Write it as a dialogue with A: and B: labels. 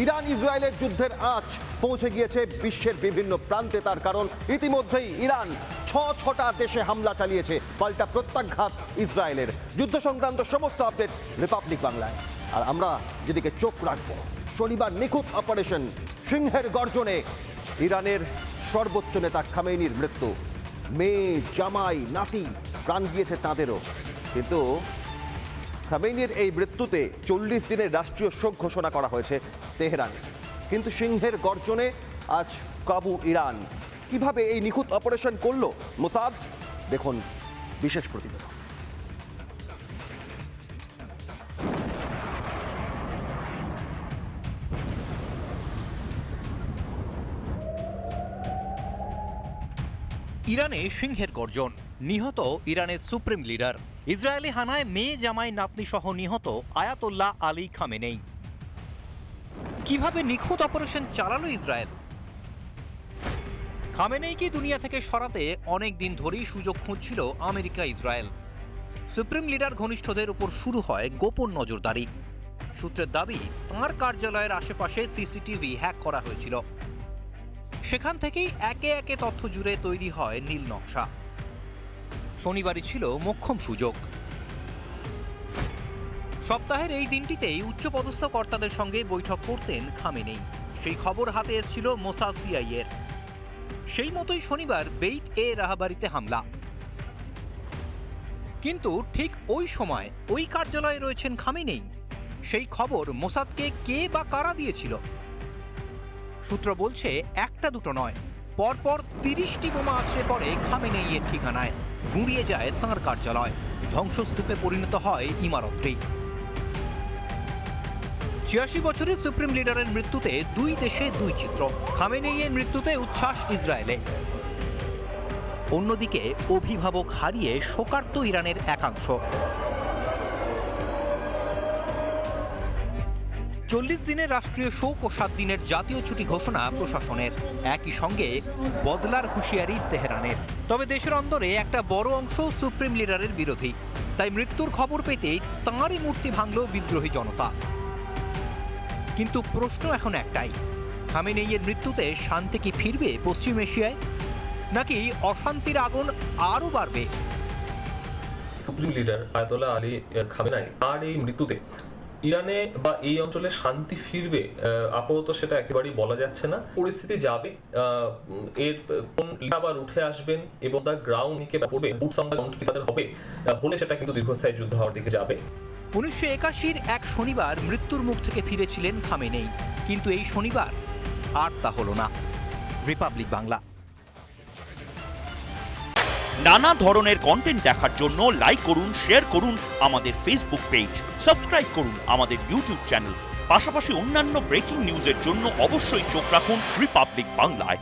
A: Iran ইসরায়েলের যুদ্ধের আঁচ পৌঁছে গিয়েছে বিশ্বের বিভিন্ন প্রান্তে। তার কারণ ইতিমধ্যেই ইরান ছটা দেশে হামলা চালিয়েছে, পাল্টা প্রত্যাঘাত ইসরায়েলের। যুদ্ধ সংক্রান্ত সমস্ত আপডেট রিপাবলিক বাংলায়। আর আমরা যেদিকে চোখ রাখবো, শনিবার নিখুঁত অপারেশন সিংহের গর্জনে ইরানের সর্বোচ্চ নেতা খামেনির মৃত্যু। মেয়ে, জামাই, নাতি প্রাণ গিয়েছে তাঁদেরও। কিন্তু খামেনির এই মৃত্যুতে 40 দিনের রাষ্ট্রীয় শোক ঘোষণা করা হয়েছে তেহরানে। কিন্তু সিংহের গর্জনে আজ কাবু ইরান। কিভাবে এই নিখুঁত অপারেশন করলো মোসাদ, দেখুন বিশেষ প্রতিবেদন।
B: ইরানে সিংহের গর্জন, নিহত ইরানের সুপ্রিম লিডার। ইসরায়েলি হানায় মেয়ে, জামাই, নাতনি সহ নিহত আয়াতোল্লাহ আলী খামেনেই। কিভাবে নিখুঁত অপারেশন চালালো ইসরায়েল? খামেনেইকে দুনিয়া থেকে সরাতে অনেক দিন ধরেই সুযোগ খুঁজছিল আমেরিকা, ইসরায়েল। সুপ্রিম লিডার ঘনিষ্ঠদের উপর শুরু হয় গোপন নজরদারি। সূত্রের দাবি, তাঁর কার্যালয়ের আশেপাশে সিসিটিভি হ্যাক করা হয়েছিল। সেখান থেকেই একে একে তথ্য জুড়ে তৈরি হয় নীল নকশা। শনিবারই ছিল মোক্ষম সুযোগ। সপ্তাহের এই দিনটিতেই উচ্চপদস্থ কর্তাদের সঙ্গে বৈঠক করতেন খামেনেই। সেই খবর হাতে এসেছিল মোসাদ সিআইএর। সেই মতোই শনিবার বেইত এ রাহাবারিতে হামলা। কিন্তু ঠিক ওই সময় ওই কার্যালয়ে রয়েছেন খামেনেই। সেই খবর মোসাদকে কে বা কারা দিয়েছিল? সূত্র বলছে, একটা দুটো নয়, পরপর 30টি বোমা আছড়ে পড়ে খামেনেইয়ের ঠিকানায়। গুঁড়িয়ে যায় তাঁর কার্যালয়, ধ্বংসস্তূপে পরিণত হয় ইমারতটি। 86 বছরের সুপ্রিম লিডারের মৃত্যুতে দুই দেশে দুই চিত্র। খামেনেইয়ের মৃত্যুতে উচ্ছ্বাস ইসরায়েলে, অন্যদিকে অভিভাবক হারিয়ে শোকার্ত ইরানের একাংশ। 40 দিনের রাষ্ট্রীয় শোক ও 7 দিনের জাতীয় ছুটি ঘোষণা প্রশাসনের। একই সঙ্গে বদলার হুঁশিয়ারি তেহরানের। তবে দেশের অন্দরে একটা বড় অংশ সুপ্রিম লিডারের বিরোধী। তাই মৃত্যুর খবর পেতেই তাঁরই মূর্তি ভাঙল বিদ্রোহী জনতা। কিন্তু প্রশ্ন এখন একটাই, খামেনেইয়ের মৃত্যুতে শান্তি কি ফিরবে পশ্চিম এশিয়ায়, নাকি অশান্তির আগুন আরও বাড়বে?
C: সুপ্রিম লিডার আয়াতোল্লাহ আলী খামেনাই আর এই মৃত্যুতে ইরানে বা এই অঞ্চলে শান্তি ফিরবে আপাতত সেটা একেবারেই বলা যাচ্ছে না। পরিস্থিতি যাবে, এর কোন আবার উঠে আসবেন এবং তার গ্রাউন্ড নিকে পড়বে, বুটস অন দ্য গ্রাউন্ড কি তাদের হবে, হলে সেটা কিন্তু দীর্ঘস্থায়ী যুদ্ধ হওয়ার দিকে যাবে।
B: 1981 এক শনিবার মৃত্যুর মুখ থেকে ফিরেছিলেন খামেনেই, কিন্তু এই শনিবার আর তা হলো না। রিপাবলিক বাংলা।
D: নানা ধরনের কন্টেন্ট দেখার জন্য লাইক করুন, শেয়ার করুন আমাদের ফেসবুক পেজ, সাবস্ক্রাইব করুন আমাদের ইউটিউব চ্যানেল। পাশাপাশি অন্যান্য ব্রেকিং নিউজের জন্য অবশ্যই চোখ রাখুন রিপাবলিক বাংলায়।